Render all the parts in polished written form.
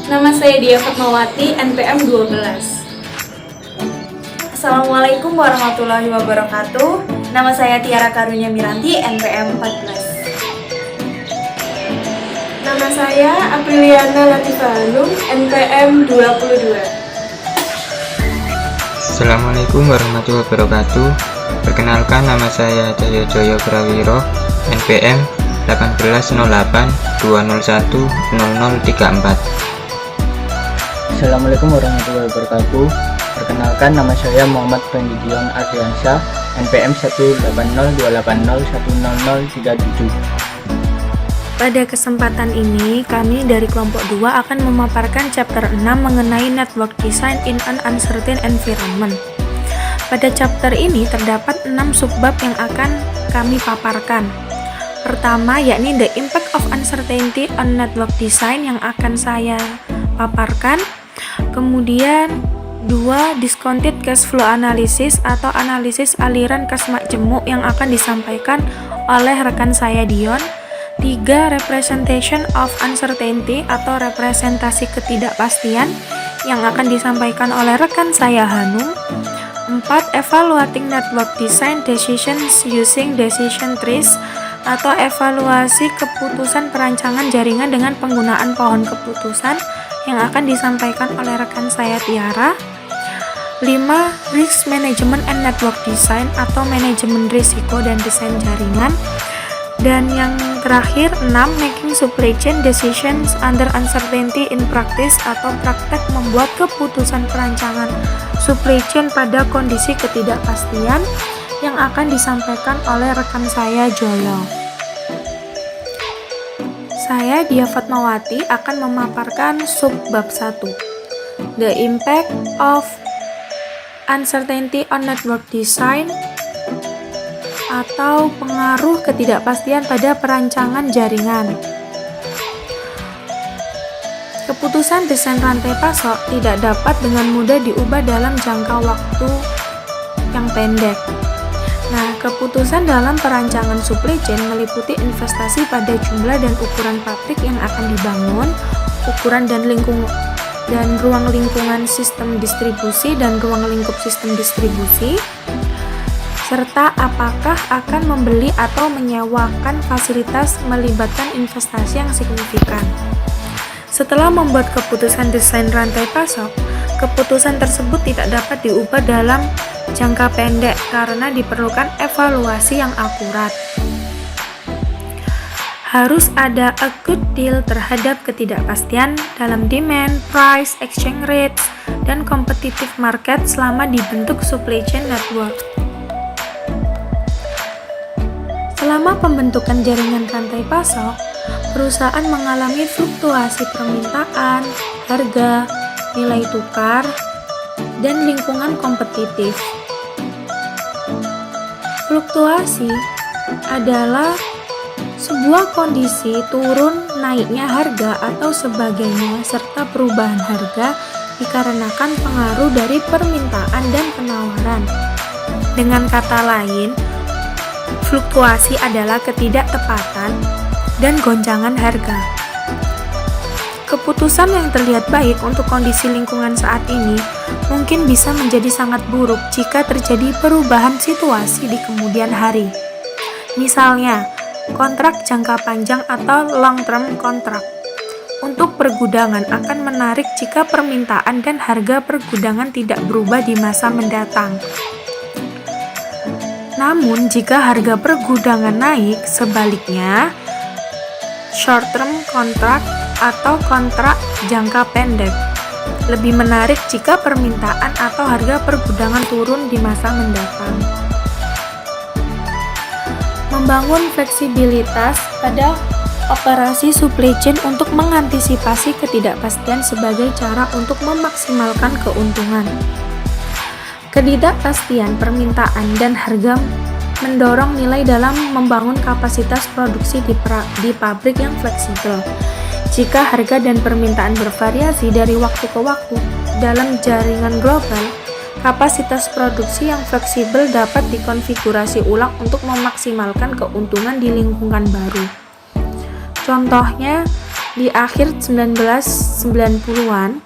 Nama saya Dia Fatmawati, NPM 12. Assalamualaikum warahmatullahi wabarakatuh. Nama saya Tiara Karunia Miranti, NPM 14. Nama saya Apriliana Latifah Hanum, NPM 22. Assalamualaikum warahmatullahi wabarakatuh. Perkenalkan, nama saya Cahyo Joyo Prawiro, NPM 1808-201-0034. Assalamualaikum warahmatullahi wabarakatuh. Perkenalkan, nama saya Muhammad Bendidion Ardiansyah, NPM 18028010037. Pada kesempatan ini, kami dari kelompok 2 akan memaparkan chapter 6 mengenai Network Design in an Uncertain Environment. Pada chapter ini terdapat 6 subbab yang akan kami paparkan. Pertama, yakni the impact of uncertainty on network design yang akan saya paparkan. Kemudian 2. Discounted cash flow analysis atau analisis aliran kas majemuk yang akan disampaikan oleh rekan saya Dion. 3. Representation of uncertainty atau representasi ketidakpastian yang akan disampaikan oleh rekan saya Hanum. 4. Evaluating network design decisions using decision trees atau evaluasi keputusan perancangan jaringan dengan penggunaan pohon keputusan yang akan disampaikan oleh rekan saya Tiara. 5. Risk management and network design atau manajemen risiko dan desain jaringan. Dan yang terakhir 6. Making supply chain decisions under uncertainty in practice atau praktek membuat keputusan perancangan supply chain pada kondisi ketidakpastian yang akan disampaikan oleh rekan saya Joyo. Saya Dia Fatmawati akan memaparkan subbab 1. The impact of uncertainty on network design atau pengaruh ketidakpastian pada perancangan jaringan. Keputusan desain rantai pasok tidak dapat dengan mudah diubah dalam jangka waktu yang pendek. Nah, keputusan dalam perancangan supply chain meliputi investasi pada jumlah dan ukuran pabrik yang akan dibangun, ukuran dan ruang lingkungan sistem distribusi dan ruang lingkup sistem distribusi, serta apakah akan membeli atau menyewakan fasilitas melibatkan investasi yang signifikan. Setelah membuat keputusan desain rantai pasok, keputusan tersebut tidak dapat diubah dalam jangka pendek karena diperlukan evaluasi yang akurat. Harus ada a good deal terhadap ketidakpastian dalam demand, price, exchange rates, dan competitive market selama dibentuk supply chain network. Selama pembentukan jaringan rantai pasok, perusahaan mengalami fluktuasi permintaan, harga, nilai tukar, dan lingkungan kompetitif. Fluktuasi adalah sebuah kondisi turun naiknya harga atau sebagainya serta perubahan harga dikarenakan pengaruh dari permintaan dan penawaran. Dengan kata lain, fluktuasi adalah ketidaktepatan dan goncangan harga. Keputusan yang terlihat baik untuk kondisi lingkungan saat ini mungkin bisa menjadi sangat buruk jika terjadi perubahan situasi di kemudian hari. Misalnya, kontrak jangka panjang atau long-term kontrak untuk pergudangan akan menarik jika permintaan dan harga pergudangan tidak berubah di masa mendatang. Namun, jika harga pergudangan naik, sebaliknya, short-term kontrak atau kontrak jangka pendek lebih menarik jika permintaan atau harga pergudangan turun di masa mendatang. Membangun fleksibilitas pada operasi supply chain untuk mengantisipasi ketidakpastian sebagai cara untuk memaksimalkan keuntungan. Ketidakpastian permintaan dan harga mendorong nilai dalam membangun kapasitas produksi di pabrik yang fleksibel. Jika harga dan permintaan bervariasi dari waktu ke waktu dalam jaringan global, kapasitas produksi yang fleksibel dapat dikonfigurasi ulang untuk memaksimalkan keuntungan di lingkungan baru. Contohnya, di akhir 1990-an,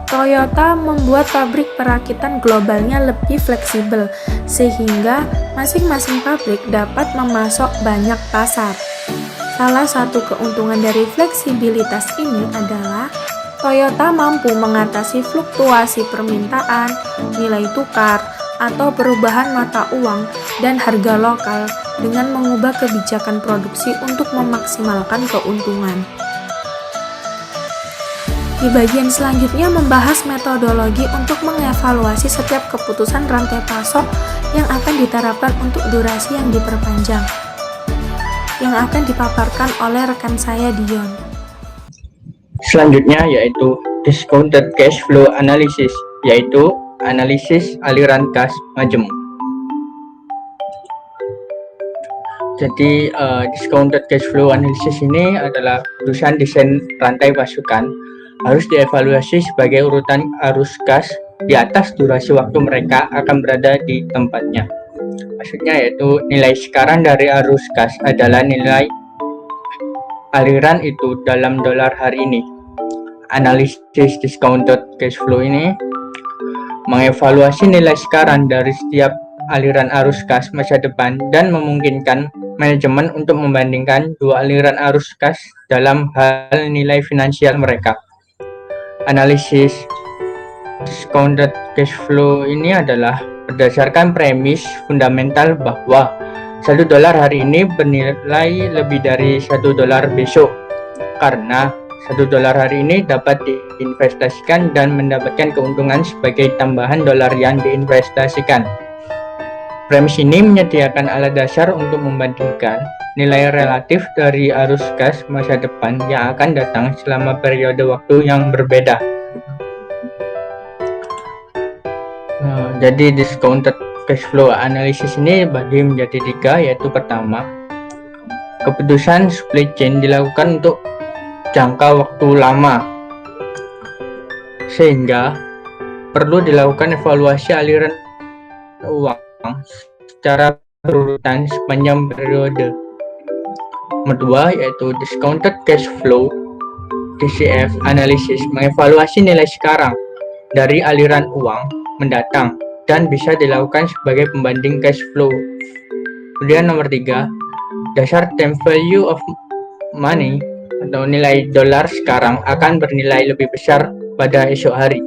Toyota membuat pabrik perakitan globalnya lebih fleksibel sehingga masing-masing pabrik dapat memasok banyak pasar. Salah satu keuntungan dari fleksibilitas ini adalah Toyota mampu mengatasi fluktuasi permintaan, nilai tukar, atau perubahan mata uang dan harga lokal dengan mengubah kebijakan produksi untuk memaksimalkan keuntungan. Di bagian selanjutnya membahas metodologi untuk mengevaluasi setiap keputusan rantai pasok yang akan diterapkan untuk durasi yang diperpanjang, yang akan dipaparkan oleh rekan saya Dion. Selanjutnya yaitu discounted cash flow analysis, yaitu analisis aliran kas majemuk. Jadi discounted cash flow analysis ini adalah urusan desain rantai pasokan harus dievaluasi sebagai urutan arus kas di atas durasi waktu mereka akan berada di tempatnya. Maksudnya yaitu nilai sekarang dari arus kas adalah nilai aliran itu dalam dolar hari ini. Analisis discounted cash flow ini mengevaluasi nilai sekarang dari setiap aliran arus kas masa depan dan memungkinkan manajemen untuk membandingkan dua aliran arus kas dalam hal nilai finansial mereka. Analisis discounted cash flow ini adalah berdasarkan premis fundamental bahwa $1 hari ini bernilai lebih dari $1 besok, karena $1 hari ini dapat diinvestasikan dan mendapatkan keuntungan sebagai tambahan dolar yang diinvestasikan. Premis ini menyediakan alat dasar untuk membandingkan nilai relatif dari arus kas masa depan yang akan datang selama periode waktu yang berbeda. Jadi discounted cash flow analysis ini bagi menjadi 3, yaitu pertama, keputusan supply chain dilakukan untuk jangka waktu lama, sehingga perlu dilakukan evaluasi aliran uang secara berurutan sepanjang periode. Kedua, yaitu discounted cash flow DCF analysis mengevaluasi nilai sekarang dari aliran uang mendatang dan bisa dilakukan sebagai pembanding cash flow. Kemudian nomor 3, dasar time value of money atau nilai dolar sekarang akan bernilai lebih besar pada esok hari.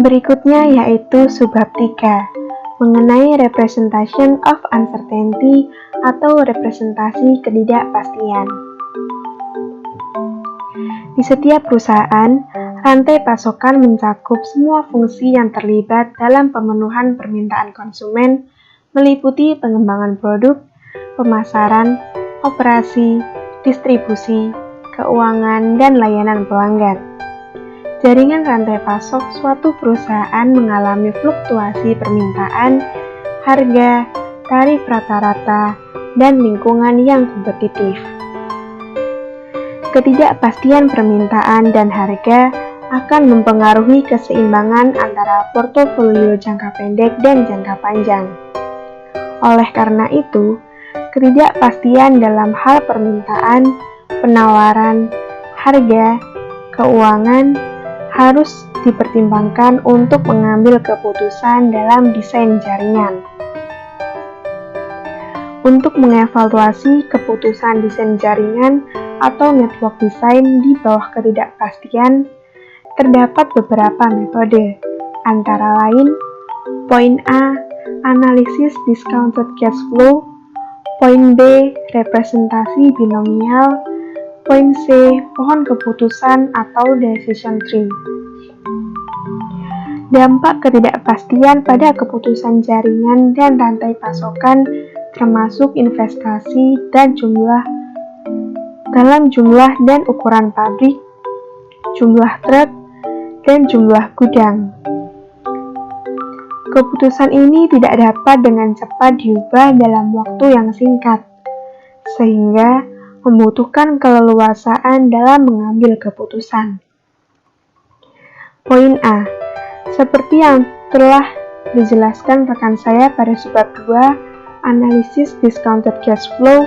Berikutnya yaitu subbab 3, mengenai representation of uncertainty atau representasi ketidakpastian. Di setiap perusahaan, rantai pasokan mencakup semua fungsi yang terlibat dalam pemenuhan permintaan konsumen, meliputi pengembangan produk, pemasaran, operasi, distribusi, keuangan, dan layanan pelanggan. Jaringan rantai pasok suatu perusahaan mengalami fluktuasi permintaan, harga, tarif rata-rata, dan lingkungan yang kompetitif. Ketidakpastian permintaan dan harga akan mempengaruhi keseimbangan antara portofolio jangka pendek dan jangka panjang. Oleh karena itu, ketidakpastian dalam hal permintaan, penawaran, harga, keuangan harus dipertimbangkan untuk mengambil keputusan dalam desain jaringan. Untuk mengevaluasi keputusan desain jaringan atau network design di bawah ketidakpastian, terdapat beberapa metode, antara lain poin A, analisis discounted cash flow, poin B, representasi binomial, poin C, pohon keputusan atau decision tree. Dampak ketidakpastian pada keputusan jaringan dan rantai pasokan termasuk investasi dan dalam jumlah dan ukuran pabrik, jumlah truk, dan jumlah gudang. Keputusan ini tidak dapat dengan cepat diubah dalam waktu yang singkat, sehingga membutuhkan keleluasaan dalam mengambil keputusan. Poin A, seperti yang telah dijelaskan rekan saya pada subbab 2, analisis discounted cash flow,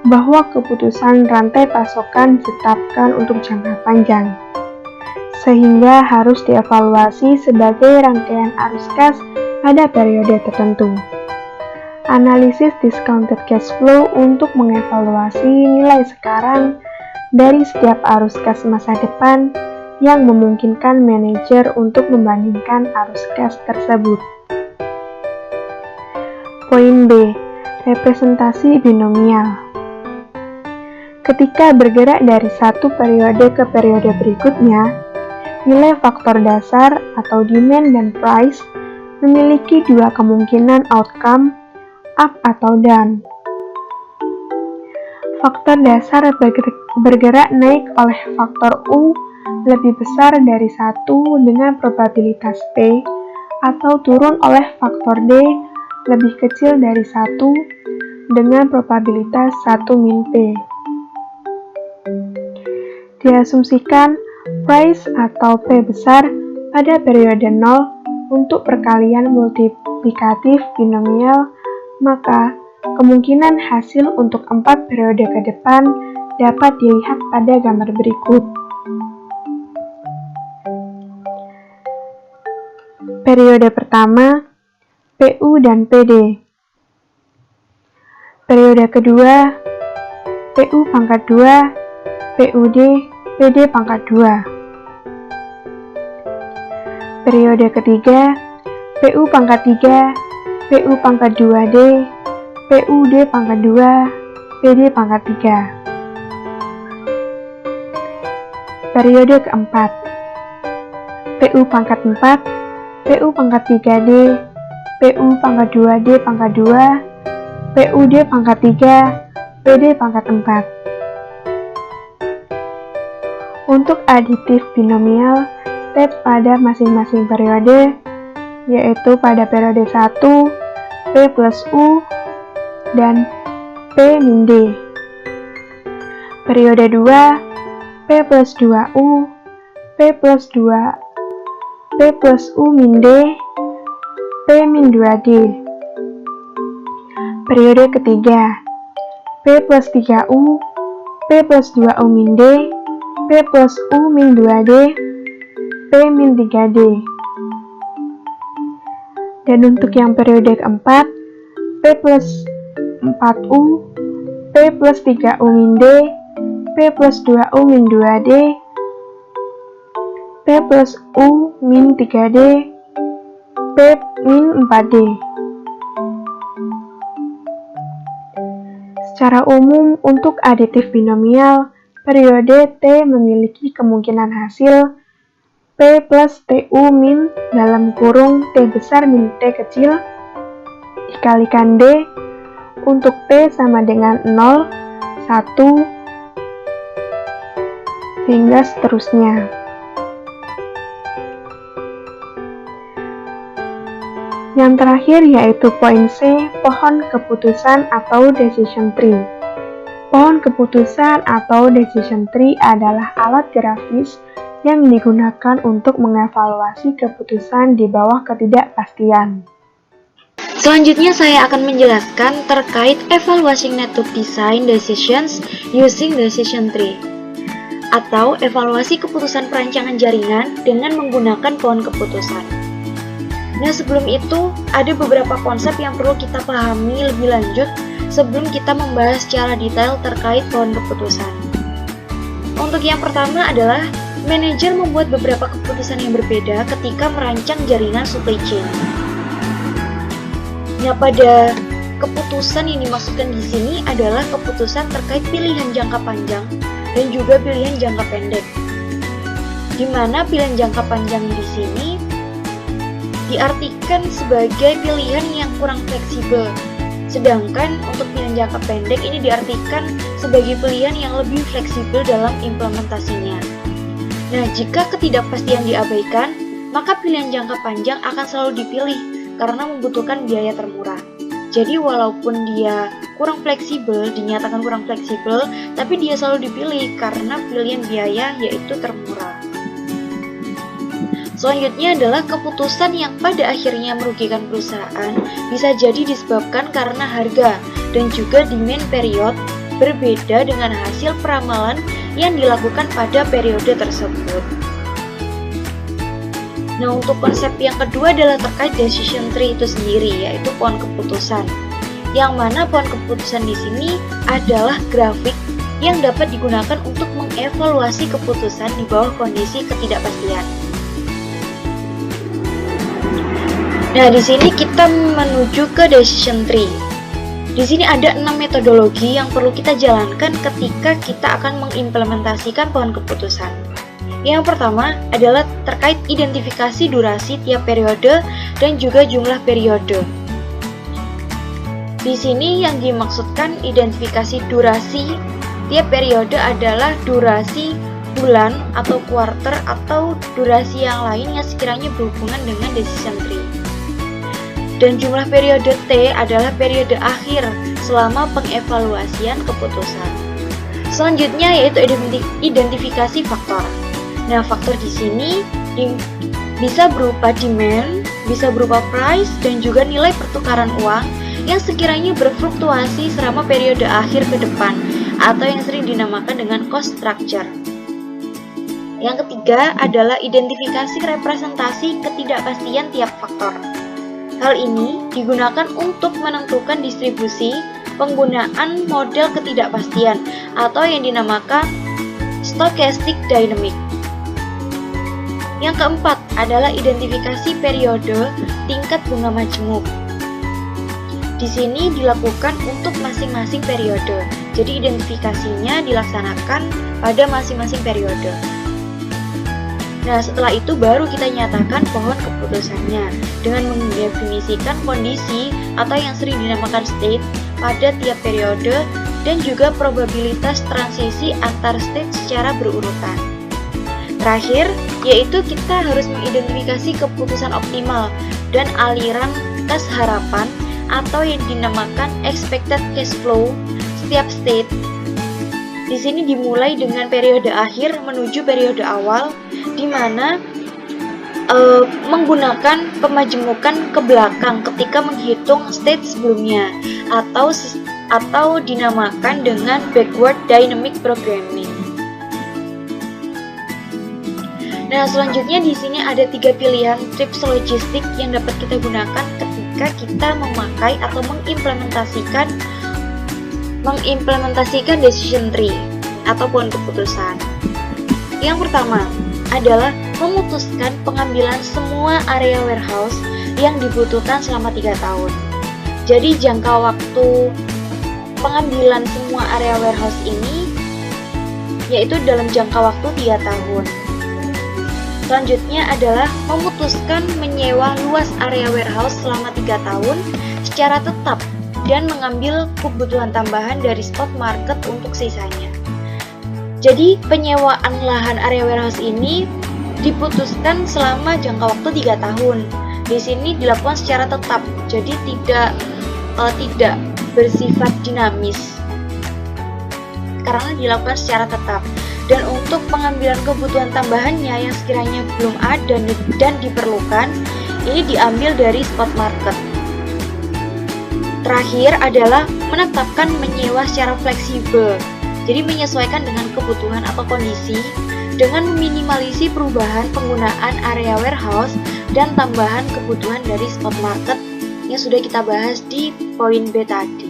bahwa keputusan rantai pasokan ditetapkan untuk jangka panjang, sehingga harus dievaluasi sebagai rangkaian arus kas pada periode tertentu. Analisis discounted cash flow untuk mengevaluasi nilai sekarang dari setiap arus kas masa depan yang memungkinkan manajer untuk membandingkan arus kas tersebut. Poin B. Representasi binomial. Ketika bergerak dari satu periode ke periode berikutnya, nilai faktor dasar atau demand dan price memiliki dua kemungkinan outcome, up atau down. Faktor dasar bergerak naik oleh faktor U lebih besar dari 1 dengan probabilitas P, atau turun oleh faktor D lebih kecil dari 1 dengan probabilitas 1 min P. Diasumsikan price atau P besar pada periode 0 untuk perkalian multiplikatif binomial, maka kemungkinan hasil untuk 4 periode ke depan dapat dilihat pada gambar berikut. Periode pertama, PU dan PD. Periode kedua, PU pangkat 2, PUD, PD pangkat 2. Periode ketiga, PU pangkat 3, PU pangkat 2D, PUD pangkat 2, PD pangkat 3. Periode keempat, PU pangkat 4, PU pangkat 3D, PU pangkat 2D pangkat 2, PUD pangkat 3, PD pangkat 4. Untuk aditif binomial, step pada masing-masing periode, yaitu pada periode 1, P plus U, dan P min D. Periode 2, P plus 2U, P plus U min D, P min 2D. Periode ketiga, P plus 3U, P plus 2U min D, P plus U min 2D, P min 3D. Dan untuk yang periode keempat, P plus 4U, P plus 3U min D, P plus 2U min 2D, P plus U min 3D, P min 4D. Secara umum, untuk aditif binomial, periode T memiliki kemungkinan hasil P plus TU min dalam kurung T besar min T kecil dikalikan D untuk T sama dengan 0, 1, hingga seterusnya. Yang terakhir yaitu poin C, pohon keputusan atau decision tree. Pohon keputusan atau decision tree adalah alat grafis yang digunakan untuk mengevaluasi keputusan di bawah ketidakpastian. Selanjutnya saya akan menjelaskan terkait evaluating network design decisions using decision tree, atau evaluasi keputusan perancangan jaringan dengan menggunakan pohon keputusan. Nah, sebelum itu ada beberapa konsep yang perlu kita pahami lebih lanjut sebelum kita membahas secara detail terkait pohon keputusan. Untuk yang pertama adalah manajer membuat beberapa keputusan yang berbeda ketika merancang jaringan supply chain. Nah, pada keputusan yang dimaksudkan di sini adalah keputusan terkait pilihan jangka panjang dan juga pilihan jangka pendek. Di mana pilihan jangka panjang di sini diartikan sebagai pilihan yang kurang fleksibel. Sedangkan untuk pilihan jangka pendek ini diartikan sebagai pilihan yang lebih fleksibel dalam implementasinya. Nah, jika ketidakpastian diabaikan, maka pilihan jangka panjang akan selalu dipilih karena membutuhkan biaya termurah. Jadi walaupun dia kurang fleksibel, dinyatakan kurang fleksibel, tapi dia selalu dipilih karena pilihan biaya yaitu termurah. Selanjutnya adalah keputusan yang pada akhirnya merugikan perusahaan bisa jadi disebabkan karena harga dan juga demand period berbeda dengan hasil peramalan yang dilakukan pada periode tersebut. Nah, untuk konsep yang kedua adalah terkait decision tree itu sendiri, yaitu pohon keputusan. Yang mana pohon keputusan di sini adalah grafik yang dapat digunakan untuk mengevaluasi keputusan di bawah kondisi ketidakpastian. Nah, di sini kita menuju ke decision tree. Di sini ada 6 metodologi yang perlu kita jalankan ketika kita akan mengimplementasikan pohon keputusan. Yang pertama adalah terkait identifikasi durasi tiap periode dan juga jumlah periode. Di sini yang dimaksudkan identifikasi durasi tiap periode adalah durasi bulan atau quarter atau durasi yang lain yang sekiranya berhubungan dengan decision tree. Dan jumlah periode T adalah periode akhir selama pengevaluasian keputusan. Selanjutnya yaitu identifikasi faktor. Nah, faktor di sini bisa berupa demand, bisa berupa price, dan juga nilai pertukaran uang yang sekiranya berfluktuasi selama periode akhir ke depan atau yang sering dinamakan dengan cost structure. Yang ketiga adalah identifikasi representasi ketidakpastian tiap faktor. Hal ini digunakan untuk menentukan distribusi penggunaan model ketidakpastian atau yang dinamakan stochastic dynamic. Yang keempat adalah identifikasi periode tingkat bunga majemuk. Di sini dilakukan untuk masing-masing periode. Jadi identifikasinya dilaksanakan pada masing-masing periode. Nah, setelah itu baru kita nyatakan pohon keputusannya dengan mendefinisikan kondisi atau yang sering dinamakan state pada tiap periode dan juga probabilitas transisi antar state secara berurutan. Terakhir, yaitu kita harus mengidentifikasi keputusan optimal dan aliran kas harapan atau yang dinamakan expected cash flow setiap state. Di sini dimulai dengan periode akhir menuju periode awal, di mana menggunakan pemajemukan ke belakang ketika menghitung state sebelumnya atau dinamakan dengan backward dynamic programming. Nah, selanjutnya di sini ada 3 pilihan tips logistik yang dapat kita gunakan ketika kita memakai atau mengimplementasikan decision tree atau pohon keputusan. Yang pertama adalah memutuskan pengambilan semua area warehouse yang dibutuhkan selama 3 tahun. Jadi jangka waktu pengambilan semua area warehouse ini yaitu dalam jangka waktu 3 tahun. Selanjutnya adalah memutuskan menyewa luas area warehouse selama 3 tahun secara tetap dan mengambil kebutuhan tambahan dari spot market untuk sisanya. Jadi penyewaan lahan area warehouse ini diputuskan selama jangka waktu 3 tahun. Di sini dilakukan secara tetap, jadi tidak bersifat dinamis karena dilakukan secara tetap. Dan untuk pengambilan kebutuhan tambahannya yang sekiranya belum ada dan diperlukan, ini diambil dari spot market. Terakhir adalah menetapkan menyewa secara fleksibel, jadi menyesuaikan dengan kebutuhan atau kondisi dengan meminimalisir perubahan penggunaan area warehouse dan tambahan kebutuhan dari spot market yang sudah kita bahas di poin B tadi.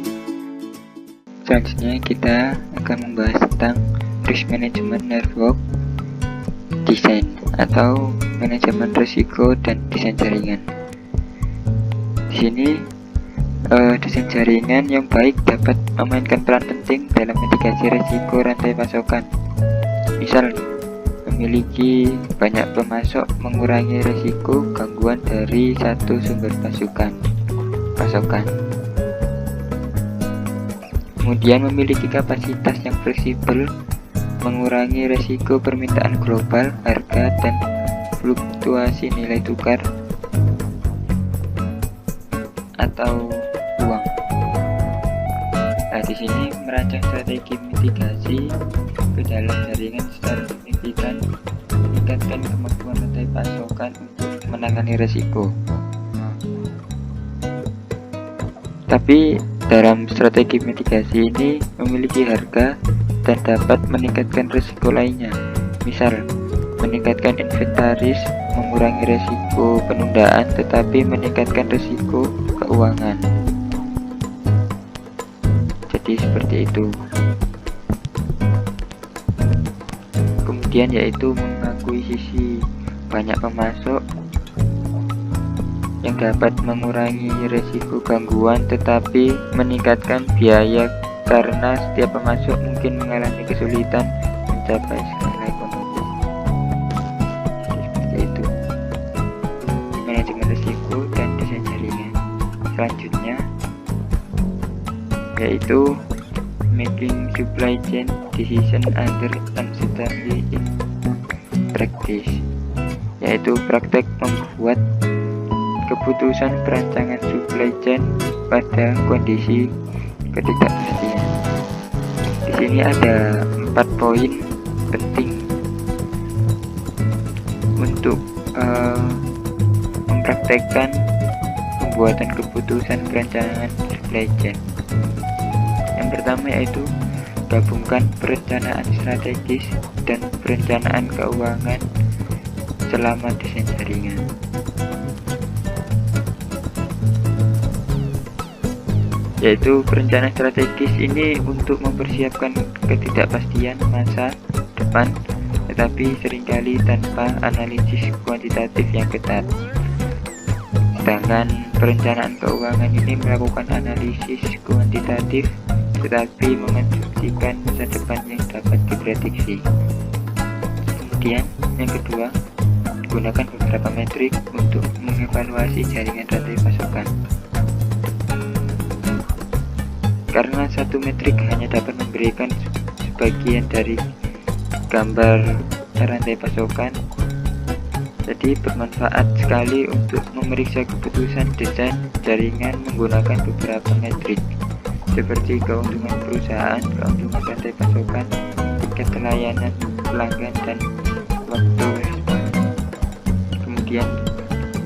Selanjutnya kita akan membahas tentang risk management network design atau manajemen risiko dan desain jaringan. Di sini desain jaringan yang baik dapat memainkan peran penting dalam mitigasi risiko rantai pasokan. Misal, memiliki banyak pemasok mengurangi risiko gangguan dari satu sumber pasokan. Kemudian memiliki kapasitas yang fleksibel mengurangi risiko permintaan global, harga, dan fluktuasi nilai tukar atau uang. Nah, di sini merancang strategi mitigasi ke dalam jaringan secara signifikan meningkatkan kemampuan rantai pasokan untuk menangani risiko. Tapi dalam strategi mitigasi ini memiliki harga dan dapat meningkatkan risiko lainnya, misal meningkatkan inventaris, mengurangi risiko penundaan tetapi meningkatkan risiko keuangan. Jadi seperti itu. Kemudian yaitu mengakuisisi banyak pemasok yang dapat mengurangi risiko gangguan tetapi meningkatkan biaya karena setiap pemasok mungkin mengalami kesulitan mencapai skala ekonomi. Seperti itu. Manajemen risiko dan desain jaringan. Selanjutnya yaitu making supply chain decision under uncertainty in practice, yaitu praktek membuat keputusan perancangan supply chain pada kondisi ketidakpastian. Di sini ada 4 poin penting untuk mempraktekkan pembuatan keputusan perancangan supply chain. Yang pertama yaitu gabungkan perencanaan strategis dan perencanaan keuangan selama desain jaringan. Yaitu perencanaan strategis ini untuk mempersiapkan ketidakpastian masa depan tetapi seringkali tanpa analisis kuantitatif yang ketat. Sedangkan perencanaan keuangan ini melakukan analisis kuantitatif tetapi mengasumsikan masa depan yang dapat diprediksi. Kemudian yang kedua, gunakan beberapa metrik untuk mengevaluasi jaringan rantai pasokan. Karena satu metrik hanya dapat memberikan sebagian dari gambar rantai pasokan, jadi bermanfaat sekali untuk memeriksa keputusan desain jaringan menggunakan beberapa metrik seperti keuntungan perusahaan, keuntungan rantai pasokan, tingkat pelayanan pelanggan, dan waktu respon. Kemudian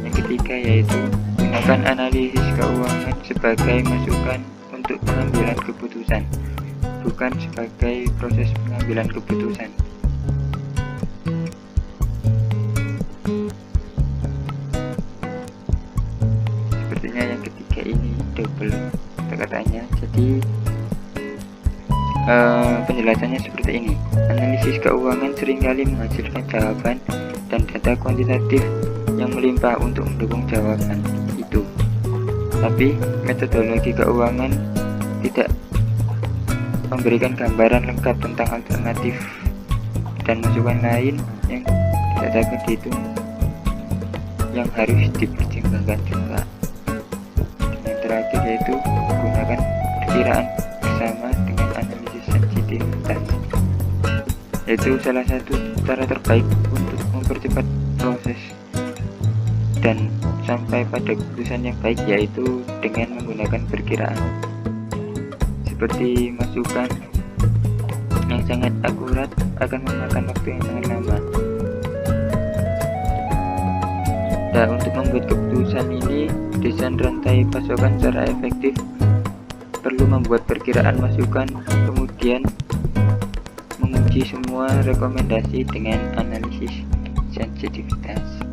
yang ketiga yaitu gunakan analisis keuangan sebagai masukan untuk pengambilan keputusan, bukan sebagai proses pengambilan keputusan. Sepertinya yang ketiga ini double katanya. Jadi penjelasannya seperti ini. Analisis keuangan seringkali menghasilkan jawaban dan data kuantitatif yang melimpah untuk mendukung jawaban itu. Tapi metodologi keuangan tidak memberikan gambaran lengkap tentang alternatif dan masukan lain yang tidak dapat dihitung yang harus dipertimbangkan juga. Yang terakhir yaitu gunakan perkiraan bersama dengan analisis sensitivitas, yaitu salah satu cara terbaik untuk mempercepat proses dan sampai pada keputusan yang baik, yaitu dengan menggunakan perkiraan seperti masukan yang sangat akurat akan memakan waktu yang sangat lama. Dan untuk membuat keputusan ini, desain rantai pasokan secara efektif perlu membuat perkiraan masukan, kemudian menguji semua rekomendasi dengan analisis sensitivitas.